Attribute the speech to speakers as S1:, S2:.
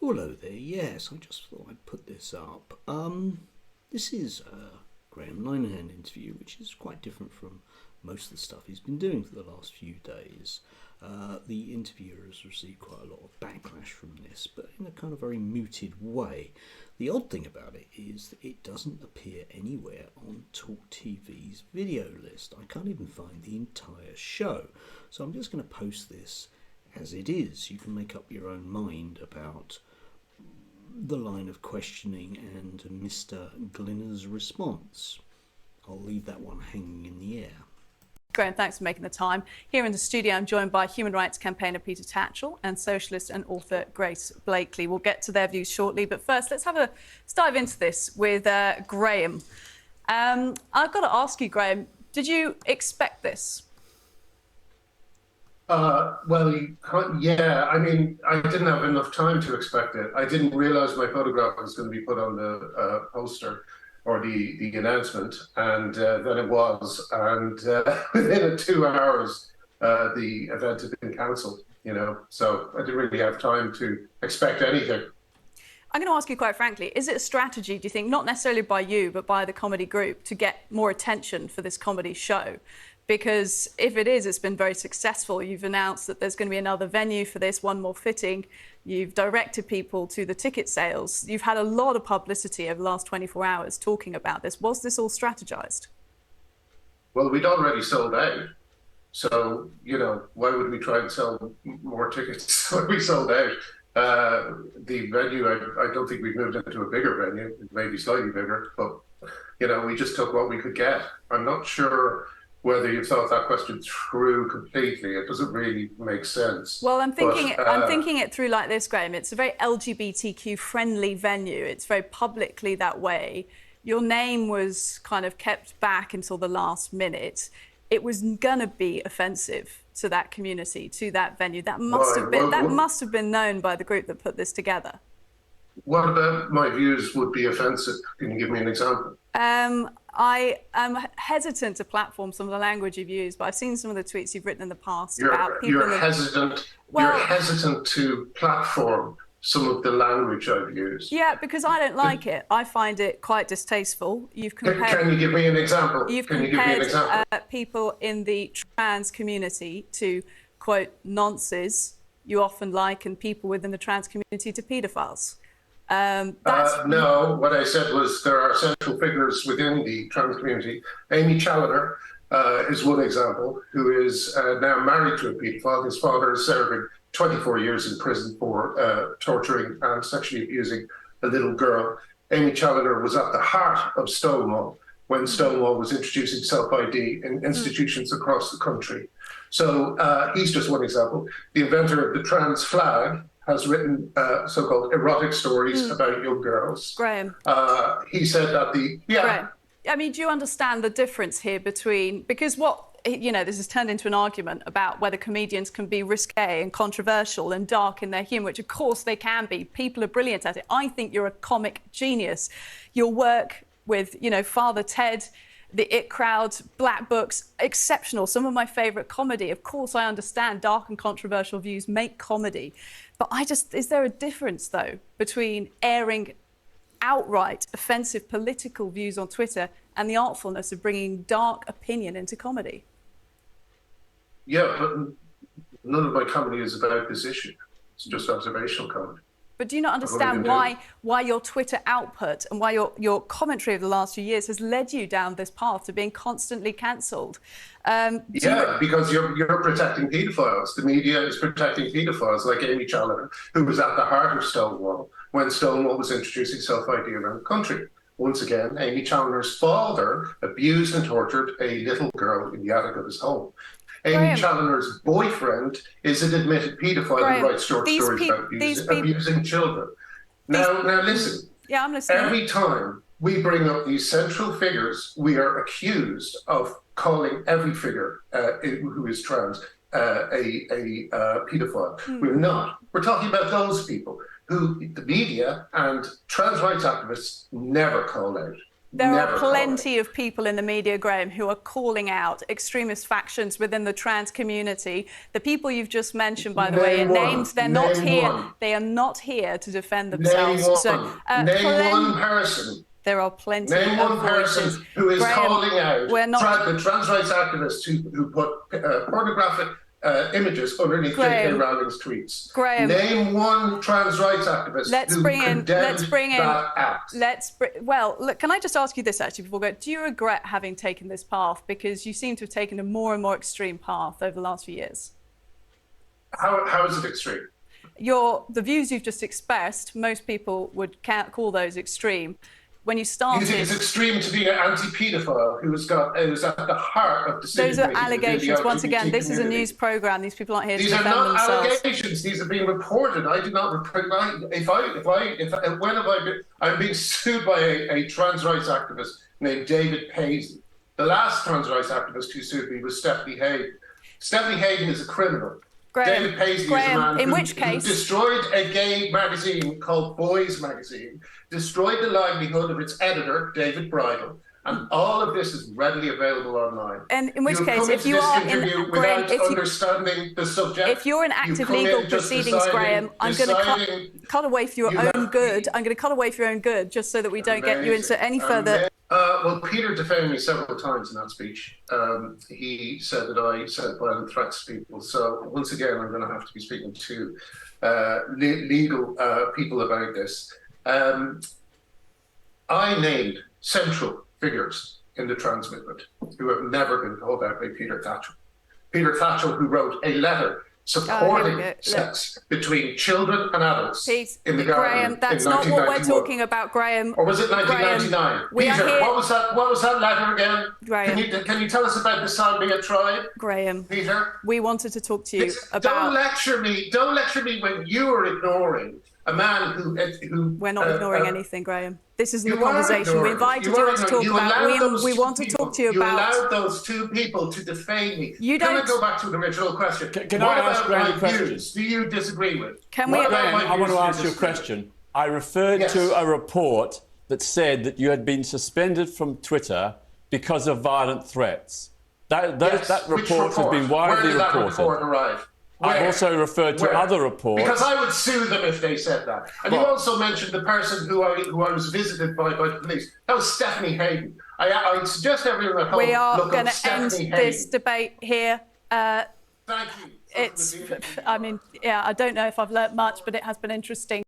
S1: Hello there, yes, I just thought I'd put this up. This is a Graham Linehan interview, which is quite different from most of the stuff he's been doing for the last few days. The interviewer has received quite a lot of backlash from this, but in a kind of very mooted way. The odd thing about it is that it doesn't appear anywhere on Talk TV's video list. I can't even find the entire show. So I'm just going to post this as it is. You can make up your own mind about the line of questioning and Mr. Glinner's response. I'll leave that one hanging in the air.
S2: Graham, thanks for making the time. Here in the studio, I'm joined by human rights campaigner Peter Tatchell and socialist and author Grace Blakely. We'll get to their views shortly, but first, let's dive into this with Graham. I've got to ask you, Graham, did you expect this?
S3: Well, yeah, I mean, I didn't have enough time to expect it. I didn't realize my photograph was going to be put on the poster or the announcement, and then it was. And within 2 hours, the event had been cancelled, you know, so I didn't really have time to expect anything.
S2: I'm going to ask you quite frankly, is it a strategy, do you think, not necessarily by you, but by the comedy group, to get more attention for this comedy show? Because if it is, it's been very successful. You've announced that there's going to be another venue for this, one more fitting. You've directed people to the ticket sales. You've had a lot of publicity over the last 24 hours talking about this. Was this all strategized?
S3: Well, we'd already sold out. So, you know, why would we try and sell more tickets when we sold out? The venue, I don't think we've moved into a bigger venue, maybe slightly bigger, but, you know, we just took what we could get. I'm not sure whether you've thought that question through completely. It doesn't really make sense.
S2: Well, I'm thinking it through like this, Graham. It's a very LGBTQ friendly venue. It's very publicly that way. Your name was kind of kept back until the last minute. It was gonna be offensive to that community, to that venue. That must have been known by the group that put this together.
S3: What about my views would be offensive? Can you give me an example?
S2: I am hesitant to platform some of the language you've used, but I've seen some of the tweets you've written in the past about people.
S3: You're hesitant to platform some of the language I've used.
S2: Yeah, because I don't like it. I find it quite distasteful. You've compared.
S3: Can you give me an example?
S2: You've compared people in the trans community to, quote, nonces you often liken people within the trans community to paedophiles.
S3: No, what I said was there are central figures within the trans community. Amy Challoner is one example, who is now married to a paedophile. His father is serving 24 years in prison for torturing and sexually abusing a little girl. Amy Challoner was at the heart of Stonewall when Stonewall was introducing self-ID in institutions across the country. So he's just one example. The inventor of the trans flag has written so-called erotic stories about young girls.
S2: Graham.
S3: He said that
S2: Graham, I mean, do you understand the difference here between, because this has turned into an argument about whether comedians can be risque and controversial and dark in their humour, which of course they can be. People are brilliant at it. I think you're a comic genius. Your work with, Father Ted, The It Crowd, Black Books, exceptional. Some of my favourite comedy. Of course, I understand dark and controversial views make comedy. But is there a difference, though, between airing outright offensive political views on Twitter and the artfulness of bringing dark opinion into comedy?
S3: Yeah, but none of my comedy is about this issue. It's just observational comedy.
S2: But do you not understand why your Twitter output and why your commentary over the last few years has led you down this path to being constantly cancelled?
S3: Because you're protecting paedophiles. The media is protecting paedophiles like Amy Challoner, who was at the heart of Stonewall when Stonewall was introducing self-ID around the country. Once again, Amy Challoner's father abused and tortured a little girl in the attic of his home. Amy Challoner's boyfriend is an admitted paedophile who writes short stories about abusing children. Now listen.
S2: Yeah, I'm listening.
S3: Every time we bring up these central figures, we are accused of calling every figure who is trans a paedophile. We're not. We're talking about those people who the media and trans rights activists never call out.
S2: There
S3: Never
S2: are
S3: call
S2: plenty of people in the media, Graham, who are calling out extremist factions within the trans community. The people you've just mentioned, by the way, are named. They're not here. They are not here to defend themselves.
S3: Name one person.
S2: There are plenty
S3: Name
S2: of
S3: one person
S2: voices.
S3: who is
S2: Graham,
S3: calling out the trans rights activists who put pornographic images underneath J.K. Rowling's tweets.
S2: Graham,
S3: name one trans rights activist who condemned that act.
S2: Well, look, can I just ask you this actually before we go? Do you regret having taken this path? Because you seem to have taken a more and more extreme path over the last few years.
S3: How is it extreme?
S2: The views you've just expressed, most people would call those extreme. When you started...
S3: You think it's extreme to be an anti-paedophile who's at the heart of decision-making?
S2: Those are allegations. Once again, this is a news programme. These people aren't here to defend themselves.
S3: These are not allegations. These are being reported. I do not report. When have I been? I'm being sued by a trans rights activist named David Paisley. The last trans rights activist who sued me was Stephanie Hayden. Stephanie Hayden is a criminal.
S2: Graham,
S3: David Paisley is a man
S2: who
S3: destroyed a gay magazine called Boys Magazine, destroyed the livelihood of its editor, David Bridle, and all of this is readily available online.
S2: And in which case, if you are
S3: understanding the subject,
S2: if you're in active legal proceedings, Graham, I'm going to cut away for your own good. I'm going to cut away for your own good, just so that we don't get you into any further.
S3: Well, Peter defamed me several times in that speech. He said that I sent violent threats to people. So once again, I'm going to have to be speaking to legal people about this. I named central figures in the trans movement who have never been called out by Peter Thatchell. Peter Thatchell, who wrote a letter supporting sex between children and adults in the garden.
S2: Graham, that's not what we're talking about, Graham.
S3: Or was it 1999? Peter, what was that letter again? Graham, can you tell us about the Sambia tribe?
S2: Graham,
S3: Peter,
S2: we wanted to talk to you about.
S3: Don't lecture me when you are ignoring a man who
S2: we're not ignoring anything, Graham. This isn't the conversation. We invited you to talk about. We want to talk to you about.
S3: You allowed those two people to defame me.
S2: Can
S3: I go back to the original question?
S4: Can I ask Graham a question?
S3: Do you disagree with?
S4: Graham, I want to ask you a question. I referred to a report that said that you had been suspended from Twitter because of violent threats. That report has been widely reported. Where did that
S3: report arrive?
S4: I've also referred to other reports.
S3: Because I would sue them if they said that. And you also mentioned the person who I was visited by the police. That was Stephanie Hayden. I suggest everyone at home
S2: we are
S3: going to
S2: end this debate here.
S3: Thank you.
S2: I mean, yeah, I don't know if I've learnt much, but it has been interesting.